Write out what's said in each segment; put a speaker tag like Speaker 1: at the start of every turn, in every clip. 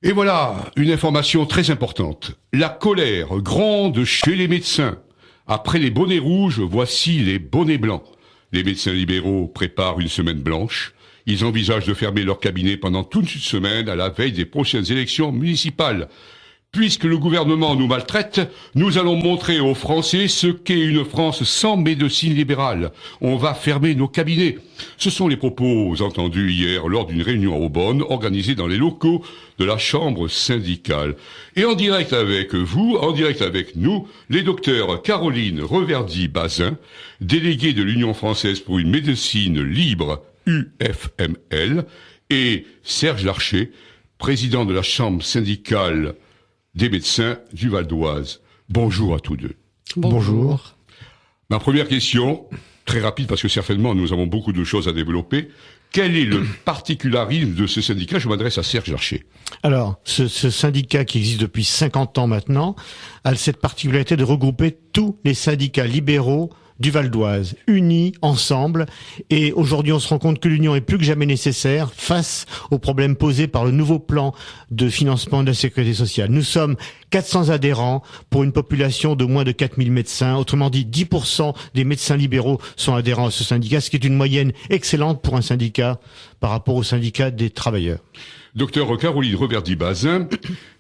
Speaker 1: Et voilà, une information très importante. La colère gronde chez les médecins. Après les bonnets rouges, voici les bonnets blancs. Les médecins libéraux préparent une semaine blanche. Ils envisagent de fermer leur cabinet pendant toute une semaine à la veille des prochaines élections municipales. Puisque le gouvernement nous maltraite, nous allons montrer aux Français ce qu'est une France sans médecine libérale. On va fermer nos cabinets. Ce sont les propos entendus hier lors d'une réunion à Aubonne organisée dans les locaux de la Chambre syndicale. Et en direct avec vous, en direct avec nous, les docteurs Caroline Reverdy-Bazin, déléguée de l'Union française pour une médecine libre, UFML, et Serge Larcher, président de la Chambre syndicale des médecins du Val d'Oise. Bonjour à tous deux.
Speaker 2: Bonjour.
Speaker 1: Ma première question, très rapide parce que certainement nous avons beaucoup de choses à développer. Quel est le particularisme de ce syndicat? Je m'adresse à Serge Larcher.
Speaker 2: Alors, ce syndicat qui existe depuis 50 ans maintenant a cette particularité de regrouper tous les syndicats libéraux du Val d'Oise, unis ensemble. Et aujourd'hui, on se rend compte que l'union est plus que jamais nécessaire face aux problèmes posés par le nouveau plan de financement de la sécurité sociale. Nous sommes 400 adhérents pour une population de moins de 4000 médecins. Autrement dit, 10% des médecins libéraux sont adhérents à ce syndicat, ce qui est une moyenne excellente pour un syndicat par rapport au syndicat des travailleurs.
Speaker 1: Docteur Caroline Reverdy-Bazin,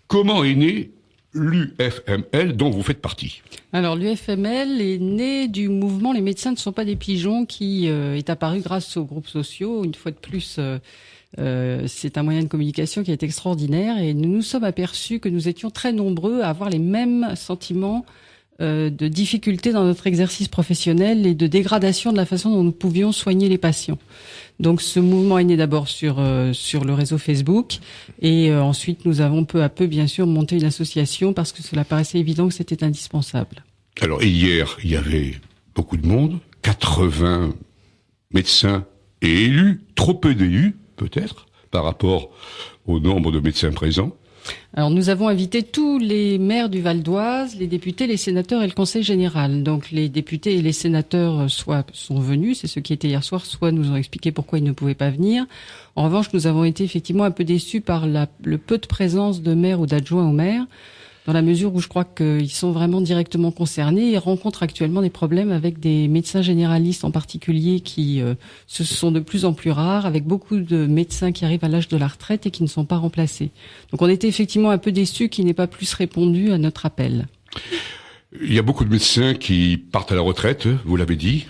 Speaker 1: comment est né l'UFML dont vous faites partie?
Speaker 3: Alors l'UFML est né du mouvement Les médecins ne sont pas des pigeons qui est apparu grâce aux groupes sociaux. Une fois de plus, c'est un moyen de communication qui est extraordinaire et nous nous sommes aperçus que nous étions très nombreux à avoir les mêmes sentiments de difficultés dans notre exercice professionnel et de dégradation de la façon dont nous pouvions soigner les patients. Donc ce mouvement est né d'abord sur le réseau Facebook et ensuite nous avons peu à peu bien sûr monté une association parce que cela paraissait évident que c'était indispensable.
Speaker 1: Alors hier, il y avait beaucoup de monde, 80 médecins et élus, trop peu d'élus peut-être par rapport au nombre de médecins présents.
Speaker 3: Alors nous avons invité tous les maires du Val d'Oise, les députés, les sénateurs et le conseil général. Donc les députés et les sénateurs soit sont venus, c'est ceux qui étaient hier soir, soit nous ont expliqué pourquoi ils ne pouvaient pas venir. En revanche, nous avons été effectivement un peu déçus par le peu de présence de maires ou d'adjoints au maire, dans la mesure où je crois qu'ils sont vraiment directement concernés et rencontrent actuellement des problèmes avec des médecins généralistes en particulier qui se sont de plus en plus rares, avec beaucoup de médecins qui arrivent à l'âge de la retraite et qui ne sont pas remplacés. Donc on était effectivement un peu déçus qu'il n'ait pas plus répondu à notre appel.
Speaker 1: Il y a beaucoup de médecins qui partent à la retraite, vous l'avez dit,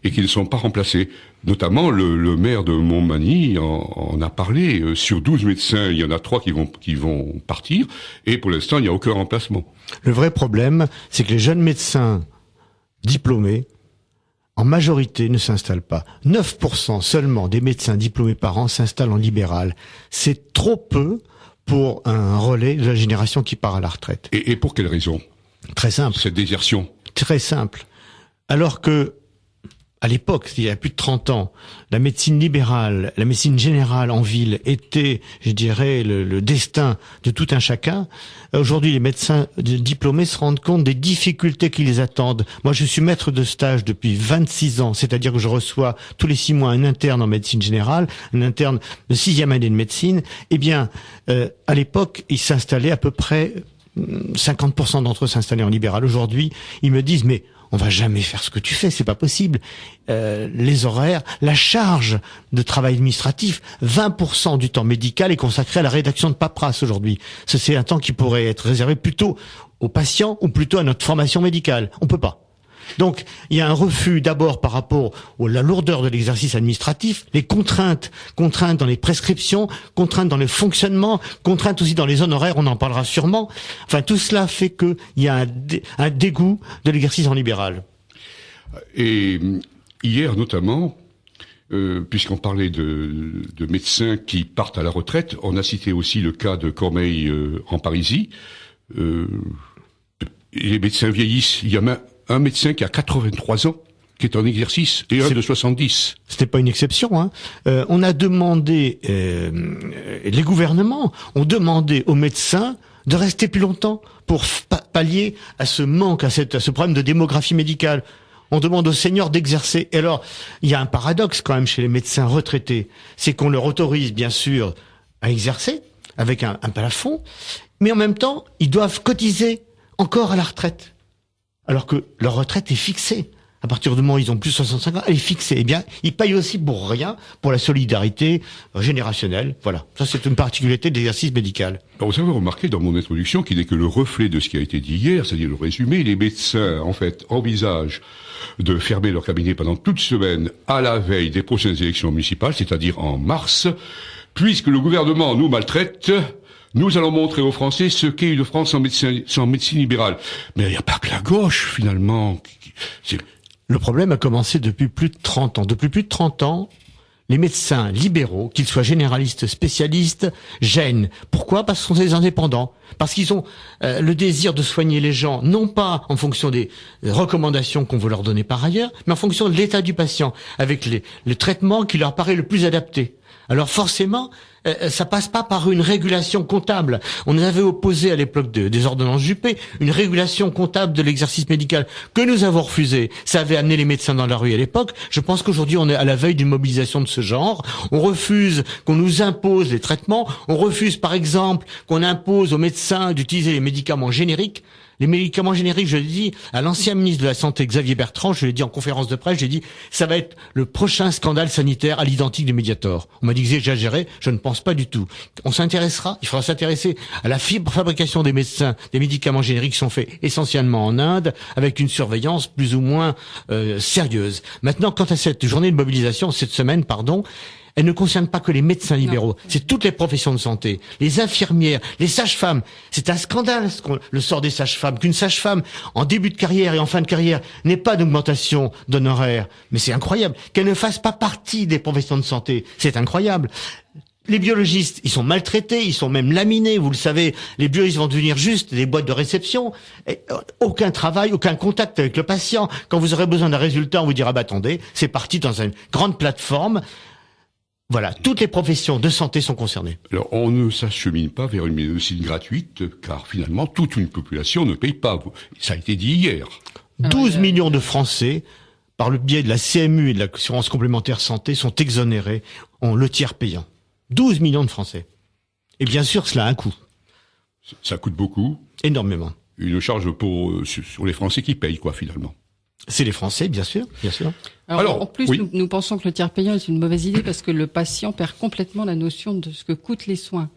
Speaker 1: et qui ne sont pas remplacés. Notamment, le maire de Montmagny en a parlé. Sur 12 médecins, il y en a 3 qui vont partir, et pour l'instant, il n'y a aucun remplacement.
Speaker 2: Le vrai problème, c'est que les jeunes médecins diplômés, en majorité, ne s'installent pas. 9% seulement des médecins diplômés par an s'installent en libéral. C'est trop peu pour un relais de la génération qui part à la retraite.
Speaker 1: Et pour quelle raison?
Speaker 2: Très simple.
Speaker 1: Cette désertion.
Speaker 2: Très simple. Alors que, à l'époque, il y a plus de 30 ans, la médecine libérale, la médecine générale en ville était, je dirais, le destin de tout un chacun. Aujourd'hui, les médecins diplômés se rendent compte des difficultés qui les attendent. Moi, je suis maître de stage depuis 26 ans, c'est-à-dire que je reçois tous les 6 mois un interne en médecine générale, un interne de 6e année de médecine. Eh bien, à l'époque, ils s'installaient à peu près 50% d'entre eux s'installaient en libéral. Aujourd'hui, ils me disent, mais on va jamais faire ce que tu fais, c'est pas possible. Les horaires, la charge de travail administratif, 20% du temps médical est consacré à la rédaction de paperasse aujourd'hui. C'est un temps qui pourrait être réservé plutôt aux patients ou plutôt à notre formation médicale. On peut pas. Donc, il y a un refus d'abord par rapport à la lourdeur de l'exercice administratif, les contraintes dans les prescriptions, contraintes dans le fonctionnement, contraintes aussi dans les honoraires, on en parlera sûrement. Enfin, tout cela fait qu'il y a un dégoût de l'exercice en libéral.
Speaker 1: Et hier notamment, puisqu'on parlait de médecins qui partent à la retraite, on a cité aussi le cas de Cormeilles en Parisis. Les médecins vieillissent, il y a un médecin qui a 83 ans, qui est en exercice, et un de 70.
Speaker 2: C'était pas une exception, hein. On a demandé, les gouvernements ont demandé aux médecins de rester plus longtemps pour pallier à ce manque, à ce problème de démographie médicale. On demande aux seniors d'exercer. Et alors, il y a un paradoxe quand même chez les médecins retraités, c'est qu'on leur autorise bien sûr à exercer, avec un plafond, mais en même temps, ils doivent cotiser encore à la retraite, alors que leur retraite est fixée. À partir du moment où ils ont plus de 65 ans, elle est fixée. Eh bien, ils payent aussi pour rien, pour la solidarité générationnelle. Voilà. Ça, c'est une particularité de l'exercice médical.
Speaker 1: Alors, vous avez remarqué dans mon introduction qu'il n'est que le reflet de ce qui a été dit hier, c'est-à-dire le résumé. Les médecins, en fait, envisagent de fermer leur cabinet pendant toute semaine à la veille des prochaines élections municipales, c'est-à-dire en mars. Puisque le gouvernement nous maltraite, nous allons montrer aux Français ce qu'est une France sans médecine libérale. Mais il n'y a pas que la gauche, finalement.
Speaker 2: Le problème a commencé depuis plus de 30 ans. Depuis plus de 30 ans, les médecins libéraux, qu'ils soient généralistes, spécialistes, gênent. Pourquoi ? Parce que ce sont des indépendants. Parce qu'ils ont le désir de soigner les gens, non pas en fonction des recommandations qu'on veut leur donner par ailleurs, mais en fonction de l'état du patient, avec le traitement qui leur paraît le plus adapté. Alors forcément, ça passe pas par une régulation comptable. On avait opposé à l'époque des ordonnances Juppé une régulation comptable de l'exercice médical que nous avons refusé. Ça avait amené les médecins dans la rue à l'époque. Je pense qu'aujourd'hui on est à la veille d'une mobilisation de ce genre. On refuse qu'on nous impose les traitements. On refuse par exemple qu'on impose aux médecins d'utiliser les médicaments génériques. Les médicaments génériques, je l'ai dit à l'ancien ministre de la Santé Xavier Bertrand, je l'ai dit en conférence de presse, j'ai dit ça va être le prochain scandale sanitaire à l'identique du Mediator. On m'a dit que j'exagérais, je ne pense pas du tout. On s'intéressera, il faudra s'intéresser à la fabrication des médicaments génériques qui sont faits essentiellement en Inde, avec une surveillance plus ou moins sérieuse. Maintenant, quant à cette journée de mobilisation, cette semaine, elle ne concerne pas que les médecins libéraux, c'est toutes les professions de santé, les infirmières, les sages-femmes. C'est un scandale le sort des sages-femmes, qu'une sage-femme en début de carrière et en fin de carrière n'ait pas d'augmentation d'honoraires. Mais c'est incroyable qu'elle ne fasse pas partie des professions de santé. C'est incroyable. Les biologistes, ils sont maltraités, ils sont même laminés, vous le savez. Les biologistes vont devenir juste des boîtes de réception. Et aucun travail, aucun contact avec le patient. Quand vous aurez besoin d'un résultat, on vous dira, attendez, c'est parti dans une grande plateforme. Voilà, toutes les professions de santé sont concernées.
Speaker 1: Alors, on ne s'achemine pas vers une médecine gratuite, car finalement, toute une population ne paye pas. Ça a été dit hier.
Speaker 2: 12 millions de Français, par le biais de la CMU et de l'assurance complémentaire santé, sont exonérés en le tiers payant. 12 millions de Français. Et bien sûr, cela a un coût.
Speaker 1: Ça coûte beaucoup.
Speaker 2: Énormément.
Speaker 1: Une charge sur les Français qui payent, finalement.
Speaker 2: C'est les Français, bien sûr, bien sûr.
Speaker 3: Alors en plus, oui. nous pensons que le tiers payant est une mauvaise idée parce que le patient perd complètement la notion de ce que coûtent les soins.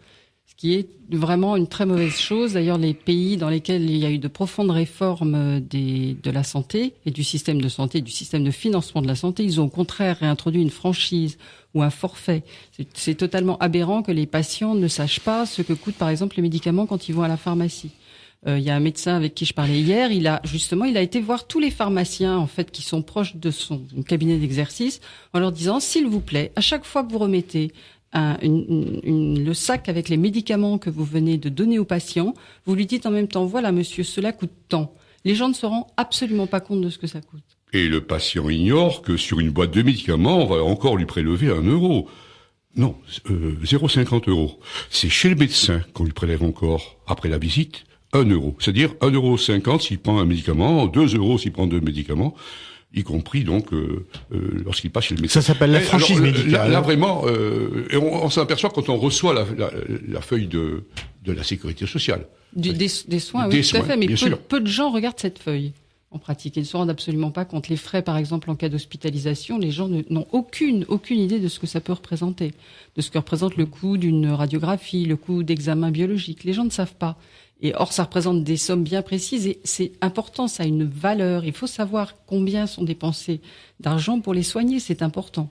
Speaker 3: Ce qui est vraiment une très mauvaise chose. D'ailleurs, les pays dans lesquels il y a eu de profondes réformes de la santé et du système de santé, du système de financement de la santé, ils ont au contraire réintroduit une franchise ou un forfait. C'est totalement aberrant que les patients ne sachent pas ce que coûtent par exemple les médicaments quand ils vont à la pharmacie. Il y a un médecin avec qui je parlais hier, il a été voir tous les pharmaciens en fait qui sont proches de son cabinet d'exercice en leur disant s'il vous plaît, à chaque fois que vous remettez le sac avec les médicaments que vous venez de donner au patient, vous lui dites en même temps voilà monsieur, cela coûte tant. Les gens ne se rendent absolument pas compte de ce que ça coûte.
Speaker 1: Et le patient ignore que sur une boîte de médicaments, on va encore lui prélever 1 euro. Non, 0,50 €. C'est chez le médecin qu'on lui prélève encore après la visite. 1 euro. C'est-à-dire 1,50 € s'il prend un médicament, 2 € s'il prend 2 médicaments, y compris donc lorsqu'il passe chez le médecin.
Speaker 2: Ça s'appelle la franchise médicale.
Speaker 1: Là vraiment, on s'aperçoit quand on reçoit la feuille de la sécurité sociale.
Speaker 3: Des soins, oui, tout à fait. Mais peu de gens regardent cette feuille en pratique. Ils ne se rendent absolument pas compte. Les frais, par exemple, en cas d'hospitalisation, les gens n'ont aucune idée de ce que ça peut représenter, de ce que représente le coût d'une radiographie, le coût d'examen biologique. Les gens ne savent pas. Et or, ça représente des sommes bien précises et c'est important, ça a une valeur. Il faut savoir combien sont dépensés d'argent pour les soigner, c'est important.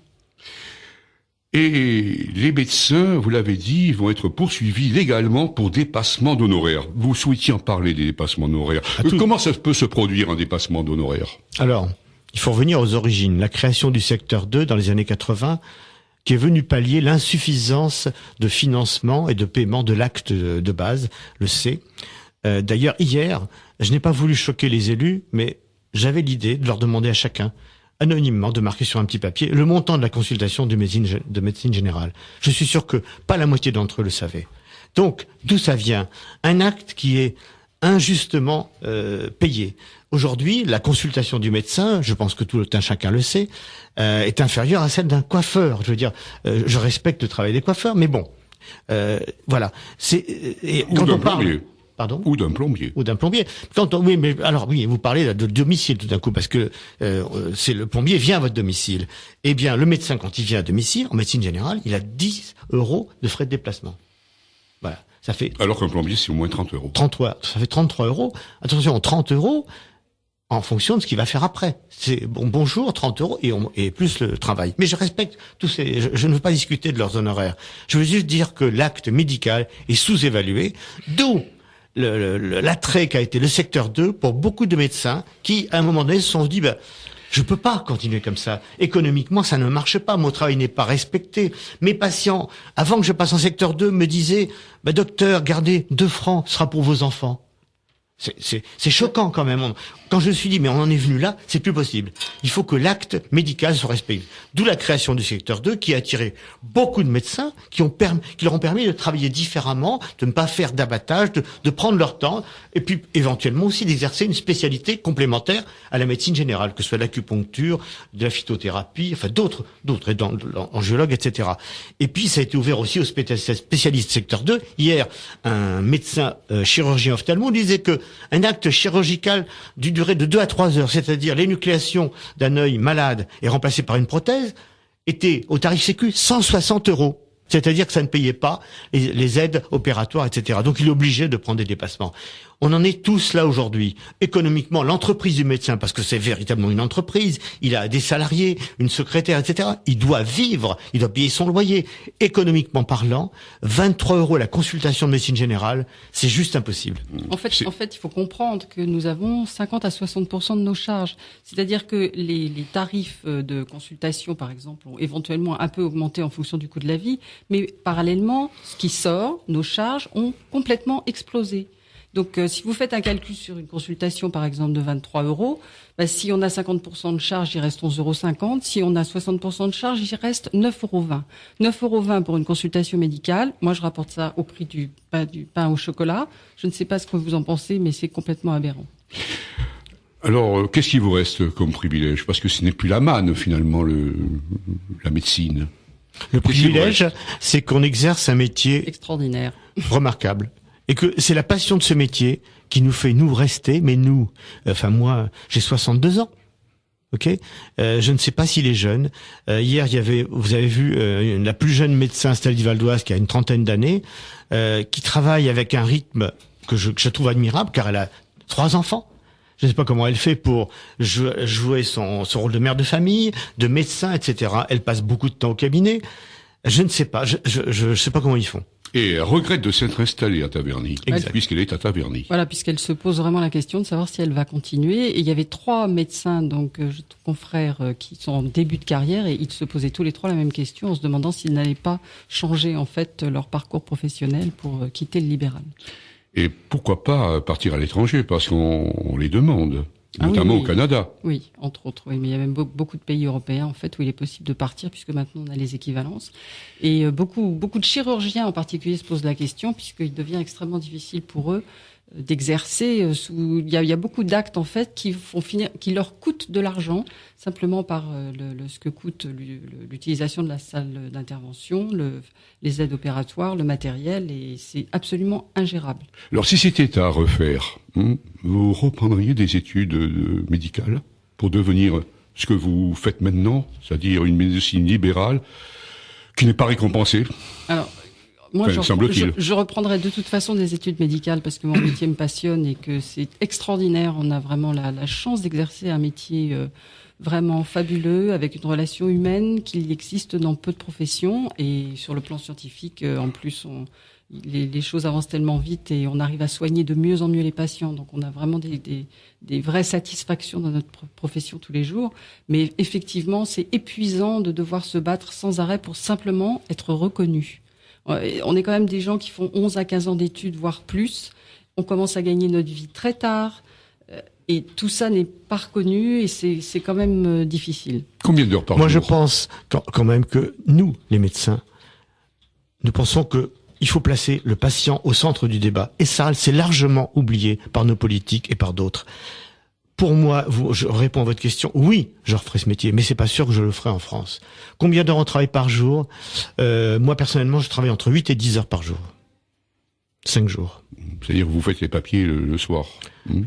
Speaker 1: Et les médecins, vous l'avez dit, vont être poursuivis légalement pour dépassement d'honoraires. Vous souhaitiez en parler des dépassements d'honoraires. Comment ça peut se produire un dépassement d'honoraires ?
Speaker 2: Alors, il faut revenir aux origines. La création du secteur 2 dans les années 80 qui est venu pallier l'insuffisance de financement et de paiement de l'acte de base, le C. D'ailleurs, hier, je n'ai pas voulu choquer les élus, mais j'avais l'idée de leur demander à chacun, anonymement, de marquer sur un petit papier le montant de la consultation de médecine générale. Je suis sûr que pas la moitié d'entre eux le savaient. Donc, d'où ça vient ? Un acte qui est injustement payé. Aujourd'hui, la consultation du médecin, je pense que tout un chacun le sait, est inférieure à celle d'un coiffeur. Je veux dire, je respecte le travail des coiffeurs, mais bon, Voilà. Et
Speaker 1: Ou
Speaker 2: quand
Speaker 1: d'un
Speaker 2: on parle,
Speaker 1: plombier.
Speaker 2: pardon.
Speaker 1: Ou d'un plombier.
Speaker 2: Ou d'un plombier. Oui, mais alors oui, vous parlez de domicile tout d'un coup, parce que c'est le plombier vient à votre domicile. Eh bien, le médecin, quand il vient à domicile, en médecine générale, il a 10 € de frais de déplacement. Voilà, ça fait
Speaker 1: Alors qu'un plombier, c'est au moins 30 €.
Speaker 2: 33, ça fait 33 €. Attention, 30 € en fonction de ce qu'il va faire après. C'est bonjour, 30 € et plus le travail. Mais je respecte tous je ne veux pas discuter de leurs honoraires. Je veux juste dire que l'acte médical est sous-évalué, d'où l'attrait qu'a été le secteur 2 pour beaucoup de médecins qui, à un moment donné, se sont dit, je peux pas continuer comme ça. Économiquement, ça ne marche pas. Mon travail n'est pas respecté. Mes patients, avant que je passe en secteur 2, me disaient, docteur, gardez 2 francs, ce sera pour vos enfants. C'est choquant quand même. Quand je me suis dit, mais on en est venu là, c'est plus possible. Il faut que l'acte médical soit respecté. D'où la création du secteur 2 qui a attiré beaucoup de médecins qui leur ont permis de travailler différemment, de ne pas faire d'abattage, de prendre leur temps, et puis éventuellement aussi d'exercer une spécialité complémentaire à la médecine générale, que ce soit l'acupuncture, de la phytothérapie, enfin d'autres, angiologues, etc. Et puis ça a été ouvert aussi aux spécialistes secteur 2. Hier, un médecin chirurgien ophtalmo disait que un acte chirurgical d'une durée de 2 à 3 heures, c'est-à-dire l'énucléation d'un œil malade et remplacé par une prothèse, était au tarif Sécu 160 €. C'est-à-dire que ça ne payait pas les aides opératoires, etc. Donc il est obligé de prendre des dépassements. On en est tous là aujourd'hui. Économiquement, l'entreprise du médecin, parce que c'est véritablement une entreprise, il a des salariés, une secrétaire, etc. Il doit vivre, il doit payer son loyer. Économiquement parlant, 23 € la consultation de médecine générale, c'est juste impossible.
Speaker 3: En fait, il faut comprendre que nous avons 50 à 60% de nos charges. C'est-à-dire que les tarifs de consultation, par exemple, ont éventuellement un peu augmenté en fonction du coût de la vie, mais parallèlement, ce qui sort, nos charges ont complètement explosé. Donc, si vous faites un calcul sur une consultation, par exemple, de 23 €, si on a 50% de charge, il reste 11,50 €. Si on a 60% de charge, il reste 9,20 €. 9,20 € pour une consultation médicale. Moi, je rapporte ça au prix du pain au chocolat. Je ne sais pas ce que vous en pensez, mais c'est complètement aberrant.
Speaker 1: Alors, qu'est-ce qui vous reste comme privilège? Parce que ce n'est plus la manne, finalement, la médecine.
Speaker 2: Le privilège, c'est qu'on exerce un métier
Speaker 3: extraordinaire,
Speaker 2: remarquable. Et que c'est la passion de ce métier qui nous fait nous rester, mais nous, moi, j'ai 62 ans. Ok, je ne sais pas s'il est jeune. Hier, vous avez vu la plus jeune médecin installée du Val d'Oise qui a une trentaine d'années, qui travaille avec un rythme que je trouve admirable, car elle a 3 enfants. Je ne sais pas comment elle fait pour jouer son rôle de mère de famille, de médecin, etc. Elle passe beaucoup de temps au cabinet. Je ne sais pas. Je sais pas comment ils font.
Speaker 1: Et elle regrette de s'être installée à Taverny, puisqu'elle est à Taverny.
Speaker 3: Voilà, puisqu'elle se pose vraiment la question de savoir si elle va continuer. Et il y avait 3 médecins, donc confrères, qui sont en début de carrière, et ils se posaient tous les 3 la même question, en se demandant s'ils n'allaient pas changer en fait leur parcours professionnel pour quitter le libéral.
Speaker 1: Et pourquoi pas partir à l'étranger, parce qu'on les demande. Notamment
Speaker 3: oui.
Speaker 1: au Canada.
Speaker 3: Oui, entre autres. Oui, mais il y a même beaucoup de pays européens en fait où il est possible de partir, puisque maintenant on a les équivalences. Et beaucoup de chirurgiens en particulier se posent la question, puisqu'il devient extrêmement difficile pour eux d'exercer il y a beaucoup d'actes en fait qui leur coûtent de l'argent simplement par ce que coûte l'utilisation de la salle d'intervention, les aides opératoires, le matériel, et c'est absolument ingérable.
Speaker 1: Alors si c'était à refaire, vous reprendriez des études médicales pour devenir ce que vous faites maintenant, c'est-à-dire une médecine libérale qui n'est pas récompensée?
Speaker 3: Alors, moi, je reprendrai de toute façon des études médicales parce que mon métier me passionne et que c'est extraordinaire. On a vraiment la chance d'exercer un métier vraiment fabuleux, avec une relation humaine qui existe dans peu de professions. Et sur le plan scientifique, en plus, les choses avancent tellement vite et on arrive à soigner de mieux en mieux les patients. Donc on a vraiment des vraies satisfactions dans notre profession tous les jours. Mais effectivement, c'est épuisant de devoir se battre sans arrêt pour simplement être reconnu. On est quand même des gens qui font 11 à 15 ans d'études, voire plus. On commence à gagner notre vie très tard. Et tout ça n'est pas reconnu et c'est quand même difficile.
Speaker 1: Combien d'heures par jour?
Speaker 2: Moi, je pense quand même que nous, les médecins, nous pensons que il faut placer le patient au centre du débat. Et ça, c'est largement oublié par nos politiques et par d'autres. pour moi, je réponds à votre question, oui, je referai ce métier, mais c'est pas sûr que je le ferai en France. Combien d'heures on travaille par jour? Moi, personnellement, je travaille entre 8 et 10 heures par jour. 5 jours.
Speaker 1: C'est-à-dire que vous faites les papiers le soir.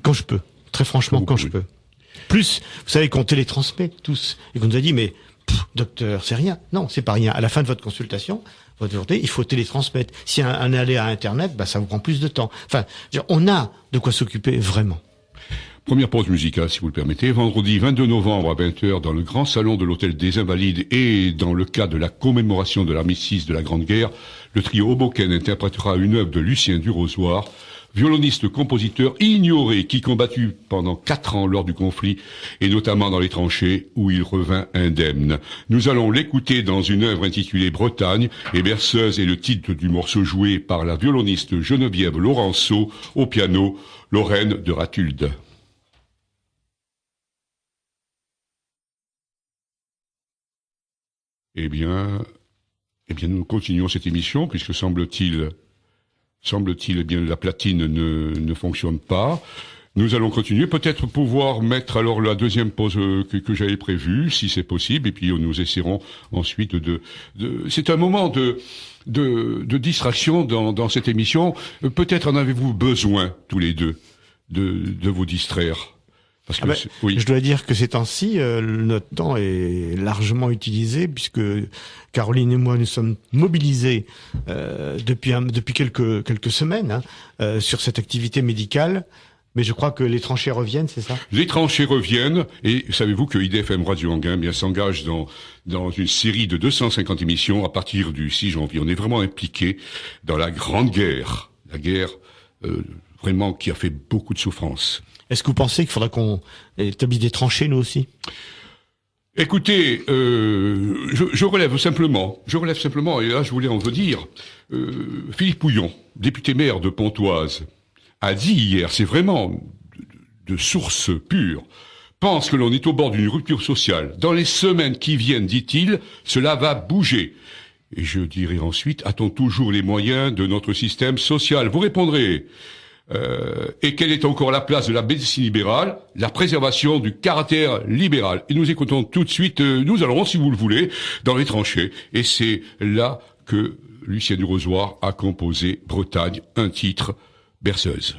Speaker 2: Quand je peux. Très franchement, quand je peux. Plus, vous savez qu'on télétransmet tous, et qu'on nous a dit, mais docteur, c'est rien. Non, c'est pas rien. À la fin de votre consultation, votre journée, il faut télétransmettre. Si un aller à Internet, ça vous prend plus de temps. Enfin, on a de quoi s'occuper vraiment.
Speaker 1: Première pause musicale, si vous le permettez. Vendredi 22 novembre à 20h, dans le grand salon de l'Hôtel des Invalides et dans le cadre de la commémoration de l'armistice de la Grande Guerre, le trio Hoboken interprétera une œuvre de Lucien Durozoir, violoniste-compositeur ignoré qui combattu pendant 4 ans lors du conflit et notamment dans les tranchées où il revint indemne. Nous allons l'écouter dans une œuvre intitulée Bretagne et Berceuse est le titre du morceau joué par la violoniste Geneviève Laurenceau au piano, Lorraine de Ratulde. Eh bien, nous continuons cette émission puisque semble-t-il, eh bien, la platine ne fonctionne pas. Nous allons continuer, peut-être pouvoir mettre alors la deuxième pause que j'avais prévue, si c'est possible, et puis nous essaierons ensuite c'est un moment de distraction dans cette émission. Peut-être en avez-vous besoin, tous les deux, de vous distraire. Parce que oui.
Speaker 2: Je dois dire que ces temps-ci, notre temps est largement utilisé puisque Caroline et moi nous sommes mobilisés depuis quelques semaines sur cette activité médicale. Mais je crois que les tranchées reviennent, c'est ça?
Speaker 1: Les tranchées reviennent et savez-vous que IDFM Radio Anguin s'engage dans une série de 250 émissions à partir du 6 janvier. On est vraiment impliqué dans la Grande Guerre, la guerre vraiment qui a fait beaucoup de souffrance.
Speaker 2: Est-ce que vous pensez qu'il faudra qu'on établisse des tranchées, nous aussi?
Speaker 1: Écoutez, je relève simplement, et là je voulais en vous dire, Philippe Pouillon, député maire de Pontoise, a dit hier, c'est vraiment de source pure, pense que l'on est au bord d'une rupture sociale. Dans les semaines qui viennent, dit-il, cela va bouger. Et je dirai ensuite, a-t-on toujours les moyens de notre système social? Vous répondrez... et quelle est encore la place de la médecine libérale? La préservation du caractère libéral. Et nous écoutons tout de suite, nous allons, si vous le voulez, dans les tranchées. Et c'est là que Lucien Durozoir a composé Bretagne, un titre, Berceuse.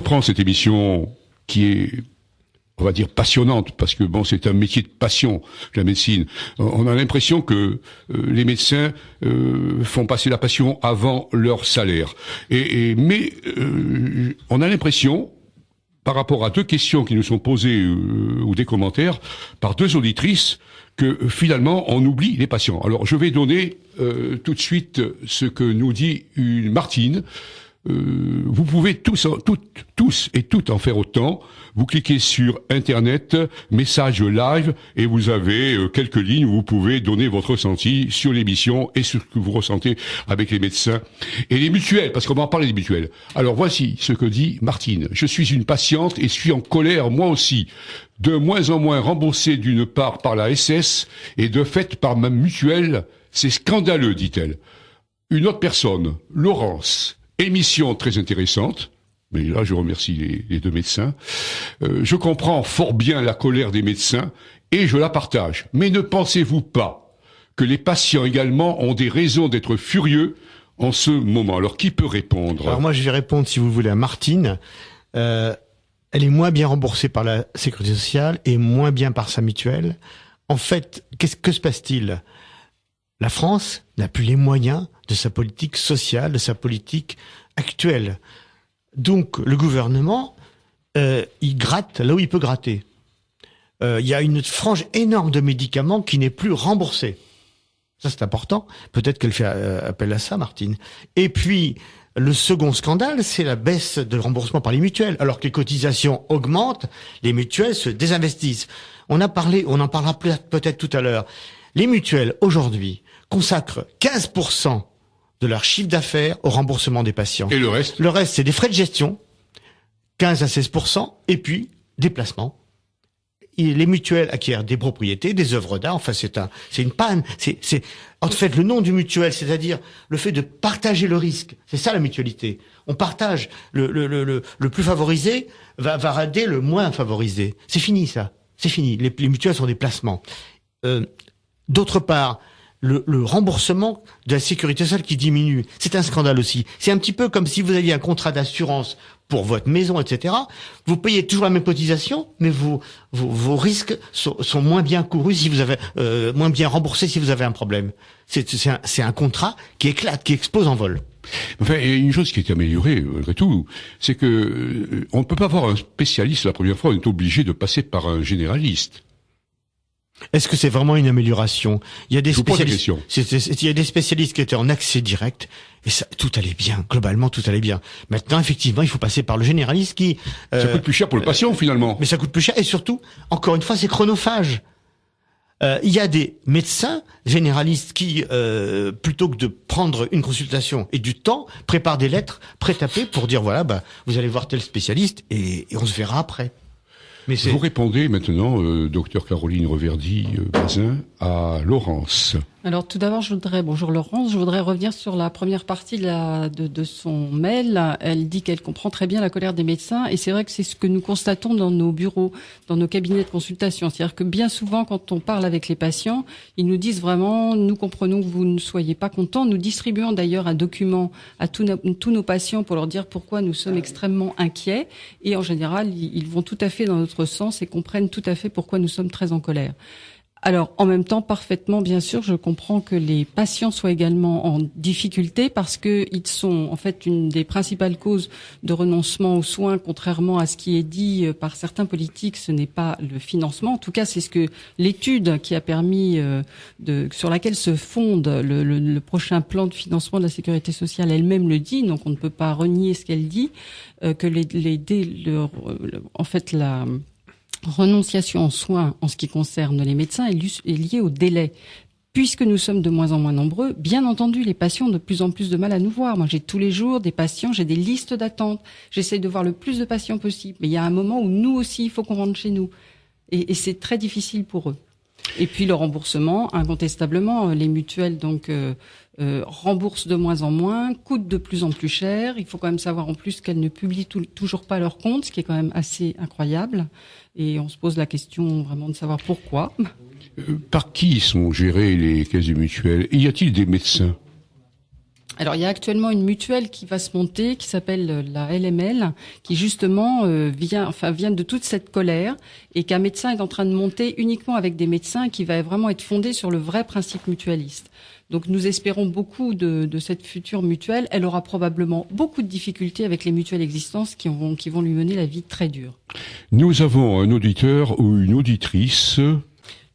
Speaker 1: reprends cette émission qui est, on va dire, passionnante, parce que bon, c'est un métier de passion, la médecine. On a l'impression que les médecins font passer la passion avant leur salaire. Mais on a l'impression, par rapport à 2 questions qui nous sont posées ou des commentaires par 2 auditrices, que finalement on oublie les patients. Alors je vais donner tout de suite ce que nous dit une Martine. Vous pouvez tous et toutes en faire autant. Vous cliquez sur Internet, message live, et vous avez quelques lignes où vous pouvez donner votre ressenti sur l'émission et sur ce que vous ressentez avec les médecins et les mutuelles, parce qu'on va en parler des mutuelles. Alors voici ce que dit Martine. Je suis une patiente et suis en colère moi aussi. De moins en moins remboursée d'une part par la SS et de fait par ma mutuelle. C'est scandaleux, dit-elle. Une autre personne, Laurence. Émission très intéressante, mais là je remercie les 2 médecins. Je comprends fort bien la colère des médecins et je la partage. Mais ne pensez-vous pas que les patients également ont des raisons d'être furieux en ce moment? Alors qui peut répondre?
Speaker 2: Alors moi je vais répondre, si vous voulez, à Martine. Elle est moins bien remboursée par la Sécurité sociale et moins bien par sa mutuelle. En fait, que se passe-t-il? La France n'a plus les moyens de sa politique sociale, de sa politique actuelle. Donc le gouvernement, il gratte là où il peut gratter. Il y a une frange énorme de médicaments qui n'est plus remboursée. Ça c'est important. Peut-être qu'elle fait appel à ça, Martine. Et puis le second scandale, c'est la baisse de remboursement par les mutuelles. Alors que les cotisations augmentent, les mutuelles se désinvestissent. On en parlera peut-être tout à l'heure. Les mutuelles, aujourd'hui, consacrent 15% de leur chiffre d'affaires au remboursement des patients.
Speaker 1: Et le reste?
Speaker 2: Le reste, c'est des frais de gestion, 15 à 16%, et puis des placements. Et les mutuelles acquièrent des propriétés, des œuvres d'art. Enfin, c'est une panne. C'est en fait le nom du mutuel, c'est-à-dire le fait de partager le risque. C'est ça la mutualité. On partage le plus favorisé va rader le moins favorisé. C'est fini ça. C'est fini. Les mutuelles sont des placements. D'autre part, le remboursement de la sécurité sociale qui diminue, c'est un scandale aussi. C'est un petit peu comme si vous aviez un contrat d'assurance pour votre maison, etc. Vous payez toujours la même cotisation, mais vos risques sont moins bien courus si vous avez moins bien remboursés si vous avez un problème. C'est un contrat qui éclate, qui explose en vol.
Speaker 1: Enfin, il y a une chose qui est améliorée, malgré tout, c'est que on ne peut pas avoir un spécialiste la première fois, on est obligé de passer par un généraliste.
Speaker 2: Est-ce que c'est vraiment une amélioration? Il y a des spécialistes.
Speaker 1: Il
Speaker 2: y a des spécialistes qui étaient en accès direct et ça, tout allait bien. Globalement, tout allait bien. Maintenant, effectivement, il faut passer par le généraliste qui.
Speaker 1: Ça coûte plus cher pour le patient finalement.
Speaker 2: Mais ça coûte plus cher et surtout, encore une fois, c'est chronophage. Il y a des médecins généralistes qui, plutôt que de prendre une consultation et du temps, préparent des lettres pré-tapées pour dire voilà, vous allez voir tel spécialiste et on se verra après. Mais
Speaker 1: vous répondez maintenant, docteur Caroline Reverdy-Bazin, à Laurence.
Speaker 3: Alors tout d'abord, bonjour Laurence, je voudrais revenir sur la première partie de son mail. Elle dit qu'elle comprend très bien la colère des médecins et c'est vrai que c'est ce que nous constatons dans nos bureaux, dans nos cabinets de consultation. C'est-à-dire que bien souvent, quand on parle avec les patients, ils nous disent vraiment, nous comprenons que vous ne soyez pas contents. Nous distribuons d'ailleurs un document à tous nos patients pour leur dire pourquoi nous sommes extrêmement inquiets et en général, ils vont tout à fait dans notre sens et comprennent tout à fait pourquoi nous sommes très en colère. Alors, en même temps, parfaitement, bien sûr, je comprends que les patients soient également en difficulté parce que ils sont, en fait, une des principales causes de renoncement aux soins, contrairement à ce qui est dit par certains politiques, ce n'est pas le financement. En tout cas, c'est ce que l'étude qui a permis sur laquelle se fonde le prochain plan de financement de la sécurité sociale elle-même le dit, donc on ne peut pas renier ce qu'elle dit, que en fait, la renonciation aux soins en ce qui concerne les médecins est liée au délai. Puisque nous sommes de moins en moins nombreux, bien entendu, les patients ont de plus en plus de mal à nous voir. Moi, j'ai tous les jours des patients, j'ai des listes d'attente. J'essaie de voir le plus de patients possible. Mais il y a un moment où nous aussi, il faut qu'on rentre chez nous. Et c'est très difficile pour eux. Et puis le remboursement, incontestablement, les mutuelles remboursent de moins en moins, coûtent de plus en plus cher. Il faut quand même savoir en plus qu'elles ne publient toujours pas leurs comptes, ce qui est quand même assez incroyable. Et on se pose la question vraiment de savoir pourquoi.
Speaker 1: Par qui sont gérées les caisses de mutuelles? Y a-t-il des médecins?
Speaker 3: Alors, il y a actuellement une mutuelle qui va se monter, qui s'appelle la LML, qui justement vient de toute cette colère, et qu'un médecin est en train de monter uniquement avec des médecins, qui va vraiment être fondé sur le vrai principe mutualiste. Donc, nous espérons beaucoup de cette future mutuelle. Elle aura probablement beaucoup de difficultés avec les mutuelles existantes qui vont lui mener la vie très dure.
Speaker 1: Nous avons un auditeur ou une auditrice.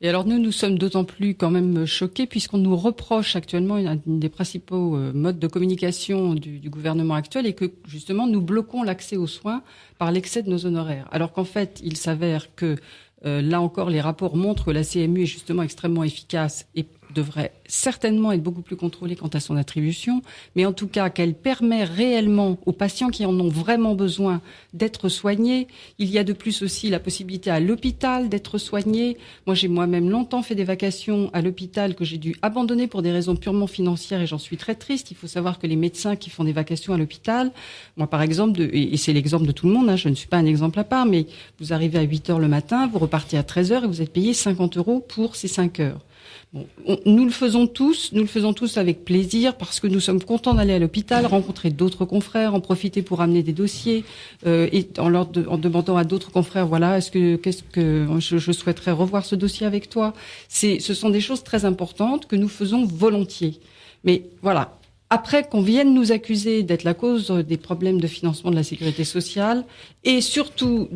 Speaker 3: Et alors nous sommes d'autant plus quand même choqués puisqu'on nous reproche actuellement une des principaux modes de communication du gouvernement actuel et que justement nous bloquons l'accès aux soins par l'excès de nos honoraires. Alors qu'en fait, il s'avère que là encore, les rapports montrent que la CMU est justement extrêmement efficace et devrait certainement être beaucoup plus contrôlée quant à son attribution, mais en tout cas qu'elle permet réellement aux patients qui en ont vraiment besoin d'être soignés. Il y a de plus aussi la possibilité à l'hôpital d'être soigné. Moi, j'ai moi-même longtemps fait des vacations à l'hôpital que j'ai dû abandonner pour des raisons purement financières et j'en suis très triste. Il faut savoir que les médecins qui font des vacations à l'hôpital, moi par exemple, et c'est l'exemple de tout le monde, je ne suis pas un exemple à part, mais vous arrivez à 8h le matin, vous repartez à 13h et vous êtes payé 50 € pour ces 5 heures. Bon, nous le faisons tous avec plaisir parce que nous sommes contents d'aller à l'hôpital, rencontrer d'autres confrères, en profiter pour amener des dossiers et en demandant à d'autres confrères, voilà, qu'est-ce que je souhaiterais revoir ce dossier avec toi. Ce sont des choses très importantes que nous faisons volontiers. Mais voilà. Après qu'on vienne nous accuser d'être la cause des problèmes de financement de la sécurité sociale et surtout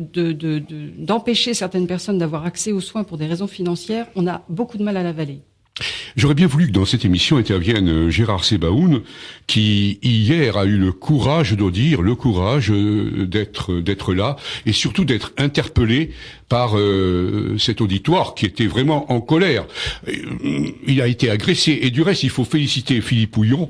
Speaker 3: d'empêcher certaines personnes d'avoir accès aux soins pour des raisons financières, on a beaucoup de mal à l'avaler.
Speaker 1: J'aurais bien voulu que dans cette émission intervienne Gérard Sebaoun, qui hier a eu le courage d'être là, et surtout d'être interpellé par cet auditoire qui était vraiment en colère. Il a été agressé, et du reste, il faut féliciter Philippe Houillon,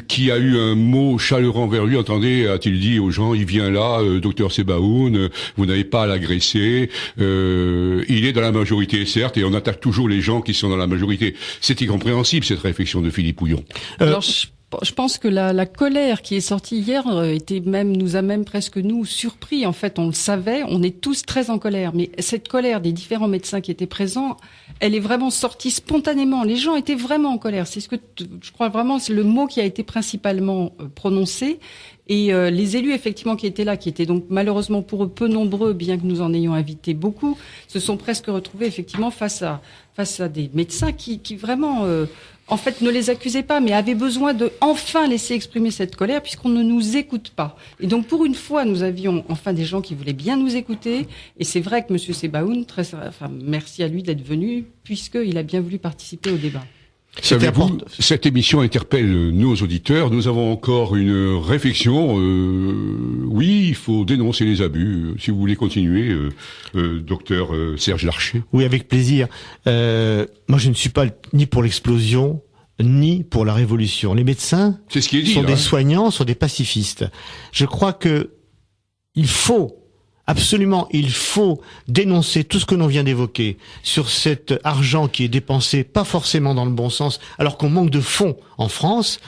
Speaker 1: qui a eu un mot chaleureux envers lui. Entendez, a-t-il dit aux gens, il vient là, docteur Sebaoun, vous n'avez pas à l'agresser, il est dans la majorité, certes, et on attaque toujours les gens qui sont dans la majorité. C'était compréhensible, cette réflexion de Philippe Houillon.
Speaker 3: Alors, je pense que la colère qui est sortie hier nous a même presque nous surpris. En fait, on le savait, on est tous très en colère. Mais cette colère des différents médecins qui étaient présents, elle est vraiment sortie spontanément. Les gens étaient vraiment en colère. C'est je crois vraiment, c'est le mot qui a été principalement prononcé. Et les élus effectivement qui étaient là, qui étaient donc malheureusement pour eux peu nombreux, bien que nous en ayons invité beaucoup, se sont presque retrouvés effectivement face à des médecins qui vraiment en fait ne les accusaient pas, mais avaient besoin de enfin laisser exprimer cette colère puisqu'on ne nous écoute pas. Et donc pour une fois, nous avions enfin des gens qui voulaient bien nous écouter. Et c'est vrai que Monsieur Sebaoun, merci à lui d'être venu puisqu'il a bien voulu participer au débat.
Speaker 1: Savez-vous, cette émission interpelle nos auditeurs. Nous avons encore une réflexion. Oui, il faut dénoncer les abus. Si vous voulez continuer, docteur Serge Larcher.
Speaker 2: Oui, avec plaisir. Moi, je ne suis pas ni pour l'explosion, ni pour la révolution. Les médecins
Speaker 1: c'est ce qui est dit,
Speaker 2: sont des soignants, sont des pacifistes. Je crois que il faut dénoncer tout ce que l'on vient d'évoquer sur cet argent qui est dépensé pas forcément dans le bon sens, alors qu'on manque de fonds en France.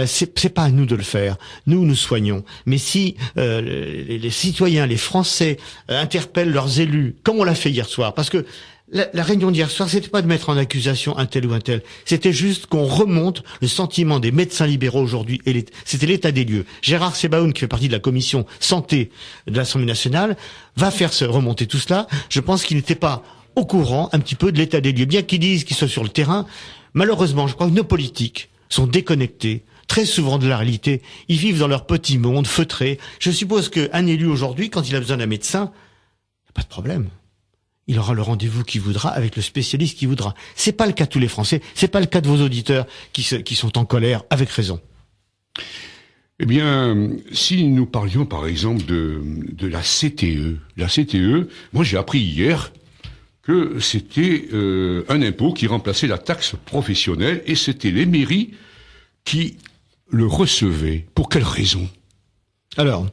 Speaker 2: C'est pas à nous de le faire. Nous soignons. Mais si les citoyens, les Français interpellent leurs élus, comme on l'a fait hier soir, parce que la réunion d'hier soir, c'était pas de mettre en accusation un tel ou un tel. C'était juste qu'on remonte le sentiment des médecins libéraux aujourd'hui. Et c'était l'état des lieux. Gérard Sebaoun, qui fait partie de la commission santé de l'Assemblée nationale, va faire remonter tout cela. Je pense qu'il n'était pas au courant un petit peu de l'état des lieux. Bien qu'ils disent qu'ils sont sur le terrain, malheureusement, je crois que nos politiques sont déconnectés très souvent de la réalité. Ils vivent dans leur petit monde feutré. Je suppose qu'un élu aujourd'hui, quand il a besoin d'un médecin, il n'y a pas de problème. Il aura le rendez-vous qu'il voudra avec le spécialiste qu'il voudra. C'est pas le cas de tous les Français. C'est pas le cas de vos auditeurs qui sont en colère avec raison.
Speaker 1: Eh bien, si nous parlions par exemple de la CTE. La CTE, moi j'ai appris hier que c'était un impôt qui remplaçait la taxe professionnelle et c'était les mairies qui le recevaient. Pour quelle raison ?
Speaker 2: Alors,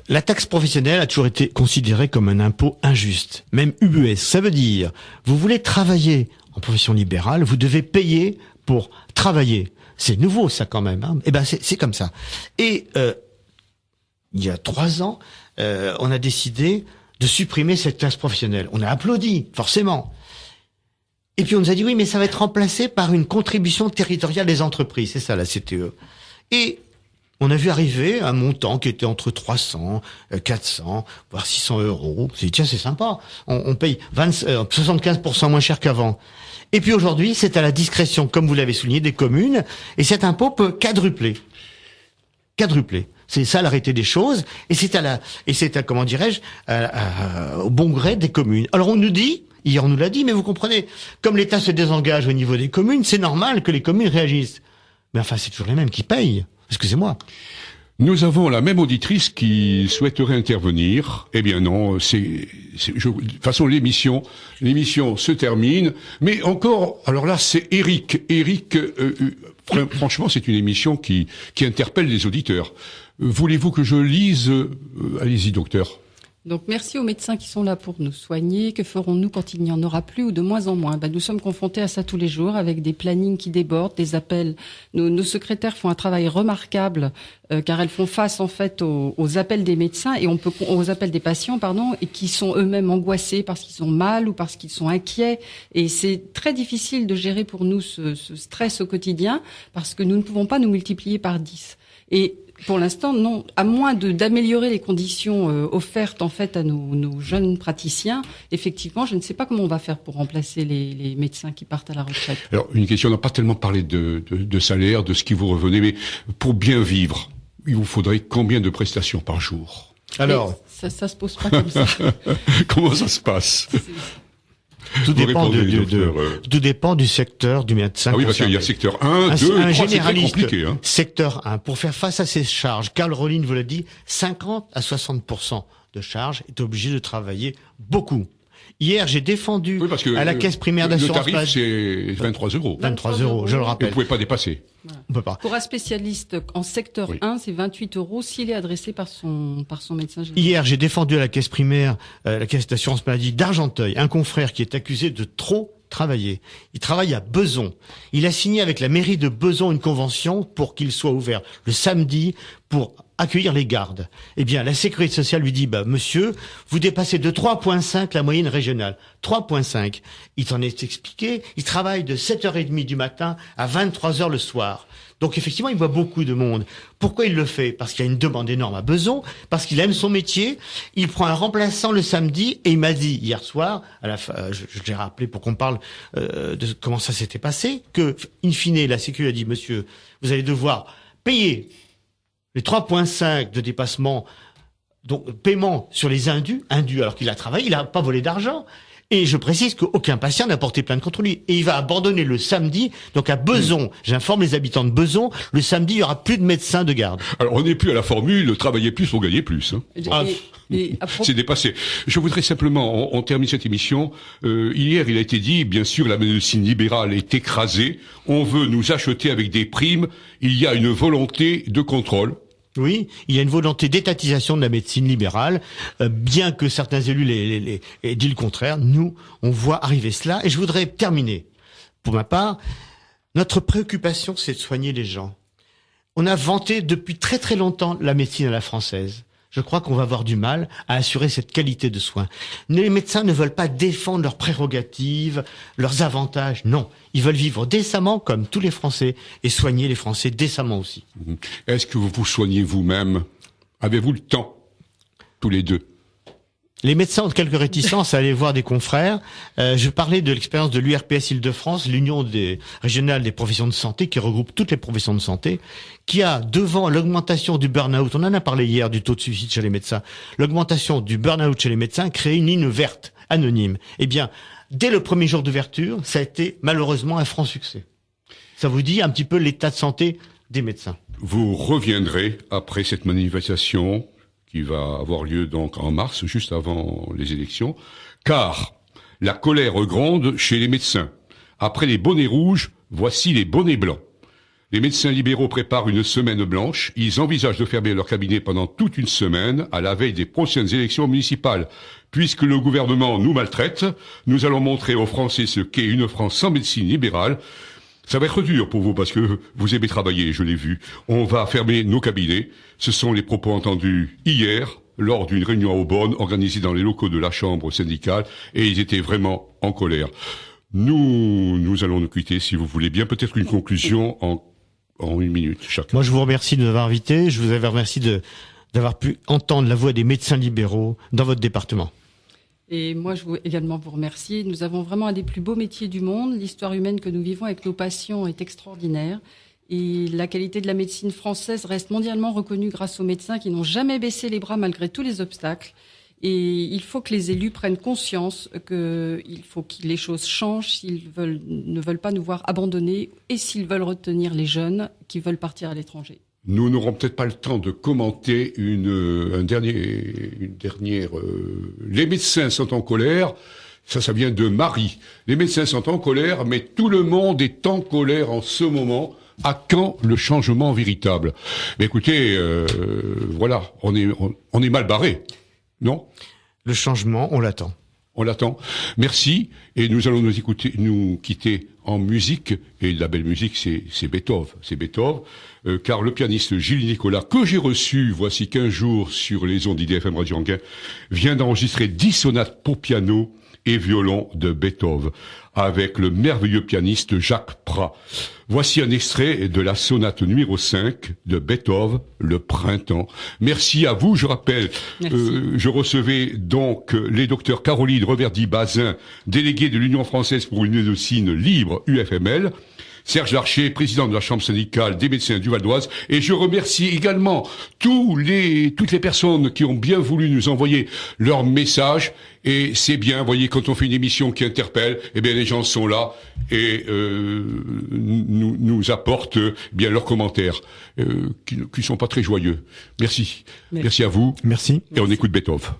Speaker 2: la taxe professionnelle a toujours été considérée comme un impôt injuste, même ubuesque. Ça veut dire, vous voulez travailler en profession libérale, vous devez payer pour travailler. C'est nouveau ça quand même. Hein. Eh ben c'est comme ça. Et il y a 3 ans, on a décidé de supprimer cette taxe professionnelle. On a applaudi, forcément. Et puis on nous a dit oui, mais ça va être remplacé par une contribution territoriale des entreprises. C'est ça la CTE. Et on a vu arriver un montant qui était entre 300, 400, voire 600 euros. On s'est dit tiens, c'est sympa. On paye 75% moins cher qu'avant. Et puis aujourd'hui, c'est à la discrétion, comme vous l'avez souligné, des communes. Et cet impôt peut quadrupler. C'est ça l'arrêté des choses. Et c'est à comment dirais-je, au bon gré des communes. Alors on nous dit, hier on nous l'a dit, mais vous comprenez, comme l'État se désengage au niveau des communes, c'est normal que les communes réagissent. Mais enfin, c'est toujours les mêmes qui payent. Excusez-moi.
Speaker 1: Nous avons la même auditrice qui souhaiterait intervenir. Eh bien non, de toute façon, l'émission se termine. Mais encore, alors là, c'est Eric. Eric, franchement, c'est une émission qui interpelle les auditeurs. Voulez-vous que je lise allez-y, docteur.
Speaker 3: Donc merci aux médecins qui sont là pour nous soigner. Que ferons-nous quand il n'y en aura plus ou de moins en moins ? Nous sommes confrontés à ça tous les jours avec des plannings qui débordent, des appels. Nos secrétaires font un travail remarquable car elles font face en fait aux appels des médecins et aux appels des patients et qui sont eux-mêmes angoissés parce qu'ils ont mal ou parce qu'ils sont inquiets. Et c'est très difficile de gérer pour nous ce stress au quotidien parce que nous ne pouvons pas nous multiplier par 10. Et pour l'instant, non. À moins d'améliorer les conditions offertes en fait à nos jeunes praticiens, effectivement, je ne sais pas comment on va faire pour remplacer les médecins qui partent à la retraite.
Speaker 1: Alors, une question, on n'a pas tellement parlé de salaire, de ce qui vous revenait, mais pour bien vivre, il vous faudrait combien de prestations par jour ?
Speaker 2: Alors,
Speaker 3: ça se pose pas comme ça.
Speaker 1: Comment ça se passe ?
Speaker 2: Tout dépend du secteur du médecin.
Speaker 1: Ah oui, parce qu'il y a secteur 1, 2, 3, c'est très compliqué.
Speaker 2: Secteur 1, pour faire face à ces charges, Karl Rolin vous l'a dit, 50 à 60% de charges est obligé de travailler beaucoup. Hier, j'ai défendu à la caisse primaire d'assurance
Speaker 1: maladie. Le tarif, c'est 23 euros.
Speaker 2: 23 euros, je le rappelle.
Speaker 1: Vous ne pouvez pas dépasser.
Speaker 3: Voilà.
Speaker 2: On peut pas.
Speaker 3: Pour un spécialiste en secteur 1, c'est 28 euros s'il est adressé par son médecin général.
Speaker 2: Hier, j'ai défendu à la caisse primaire, la caisse d'assurance maladie d'Argenteuil, un confrère qui est accusé de trop travailler. Il travaille à Besançon. Il a signé avec la mairie de Besançon une convention pour qu'il soit ouvert le samedi pour accueillir les gardes. Eh bien, la sécurité sociale lui dit, monsieur, vous dépassez de 3,5 la moyenne régionale. 3,5. Il s'en est expliqué. Il travaille de 7h30 du matin à 23h le soir. Donc, effectivement, il voit beaucoup de monde. Pourquoi il le fait ? Parce qu'il y a une demande énorme à Besançon, parce qu'il aime son métier. Il prend un remplaçant le samedi et il m'a dit hier soir, à la fin, je l'ai rappelé pour qu'on parle de comment ça s'était passé, que, in fine, la sécurité a dit, monsieur, vous allez devoir payer les 3,5 de dépassement, donc paiement sur les indus alors qu'il a travaillé, il n'a pas volé d'argent. Et je précise qu'aucun patient n'a porté plainte contre lui. Et il va abandonner le samedi, donc à Besançon. J'informe les habitants de Besançon, le samedi, il y aura plus de médecins de garde.
Speaker 1: Alors, on n'est plus à la formule, travailler plus pour gagner plus. C'est dépassé. Je voudrais simplement, on termine cette émission. Hier, il a été dit, bien sûr, la médecine libérale est écrasée. On veut nous acheter avec des primes. Il y a une volonté de contrôle.
Speaker 2: Oui, il y a une volonté d'étatisation de la médecine libérale, bien que certains élus aient dit le contraire. Nous, on voit arriver cela. Et je voudrais terminer. Pour ma part, notre préoccupation, c'est de soigner les gens. On a vanté depuis très très longtemps la médecine à la française. Je crois qu'on va avoir du mal à assurer cette qualité de soins. Les médecins ne veulent pas défendre leurs prérogatives, leurs avantages. Non, ils veulent vivre décemment comme tous les Français et soigner les Français décemment aussi.
Speaker 1: Est-ce que vous vous soignez vous-même ? Avez-vous le temps ? Tous les deux.
Speaker 2: Les médecins ont quelques réticences à aller voir des confrères. Je parlais de l'expérience de l'URPS Île-de-France, l'Union régionale des professions de santé, qui regroupe toutes les professions de santé, qui a, devant l'augmentation du burn-out, on en a parlé hier du taux de suicide chez les médecins, l'augmentation du burn-out chez les médecins, créé une ligne verte, anonyme. Eh bien, dès le premier jour d'ouverture, ça a été malheureusement un franc succès. Ça vous dit un petit peu l'état de santé des médecins.
Speaker 1: Vous reviendrez après cette manifestation qui va avoir lieu donc en mars, juste avant les élections, car la colère gronde chez les médecins. Après les bonnets rouges, voici les bonnets blancs. Les médecins libéraux préparent une semaine blanche. Ils envisagent de fermer leur cabinet pendant toute une semaine, à la veille des prochaines élections municipales. Puisque le gouvernement nous maltraite, nous allons montrer aux Français ce qu'est une France sans médecine libérale. Ça va être dur pour vous parce que vous aimez travailler, je l'ai vu. On va fermer nos cabinets. Ce sont les propos entendus hier lors d'une réunion à Aubonne organisée dans les locaux de la Chambre syndicale et ils étaient vraiment en colère. Nous allons nous quitter, si vous voulez bien. Peut-être une conclusion en 1 minute chacun.
Speaker 2: Moi, je vous remercie de nous avoir invités. Je vous remercie d'avoir pu entendre la voix des médecins libéraux dans votre département.
Speaker 3: Et moi, je veux également vous remercier. Nous avons vraiment un des plus beaux métiers du monde. L'histoire humaine que nous vivons avec nos patients est extraordinaire. Et la qualité de la médecine française reste mondialement reconnue grâce aux médecins qui n'ont jamais baissé les bras malgré tous les obstacles. Et il faut que les élus prennent conscience qu'il faut que les choses changent s'ils ne veulent pas nous voir abandonnés et s'ils veulent retenir les jeunes qui veulent partir à l'étranger.
Speaker 1: Nous n'aurons peut-être pas le temps de commenter une dernière. Les médecins sont en colère. Ça vient de Marie. Les médecins sont en colère, mais tout le monde est en colère en ce moment. À quand le changement véritable ? Mais écoutez, voilà, on est mal barré. Non ?
Speaker 2: Le changement, on l'attend.
Speaker 1: On l'attend. Merci. Et nous allons nous quitter en musique. Et la belle musique, c'est Beethoven. C'est Beethoven. Car le pianiste Gilles Nicolas, que j'ai reçu voici 15 jours sur les ondes d'IDFM Radio Anguin, vient d'enregistrer 10 sonates pour piano et violon de Beethoven avec le merveilleux pianiste Jacques Prat. Voici un extrait de la sonate numéro 5 de Beethoven, Le Printemps. Merci à vous, je rappelle. Je recevais donc les docteurs Caroline Reverdy-Bazin, déléguée de l'Union française pour une médecine libre, UFML, Serge Larcher, président de la Chambre syndicale des médecins du Val d'Oise, et je remercie également toutes les personnes qui ont bien voulu nous envoyer leurs messages. Et c'est bien, vous voyez, quand on fait une émission qui interpelle, eh bien les gens sont là et nous apportent bien leurs commentaires qui sont pas très joyeux. Merci. Merci à vous.
Speaker 2: Merci.
Speaker 1: Et on écoute Beethoven.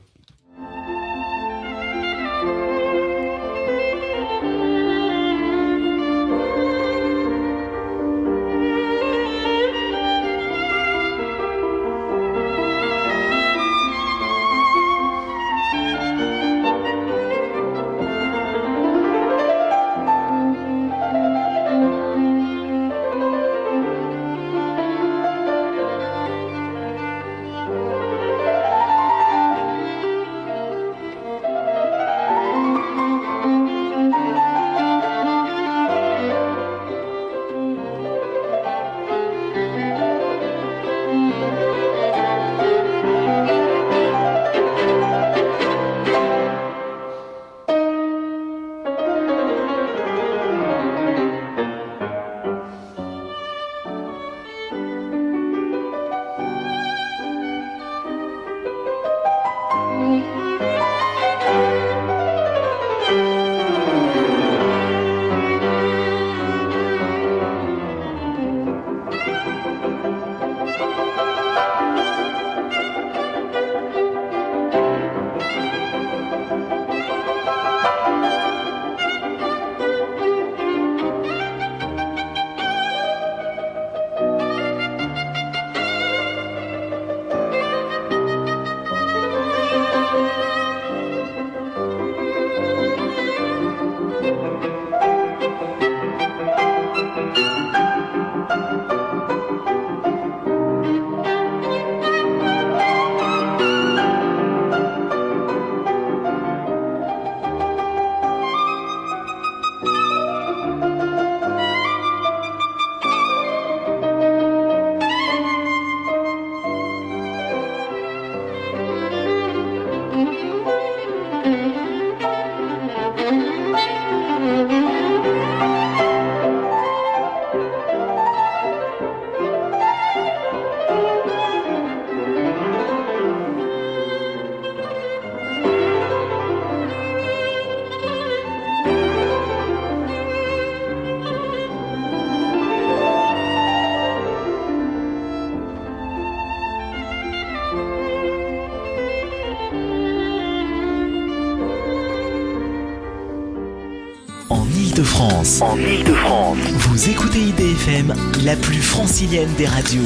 Speaker 4: En Île-de-France, vous écoutez IDFM, la plus francilienne des radios.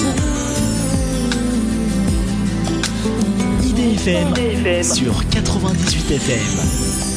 Speaker 4: IDFM sur 98 FM.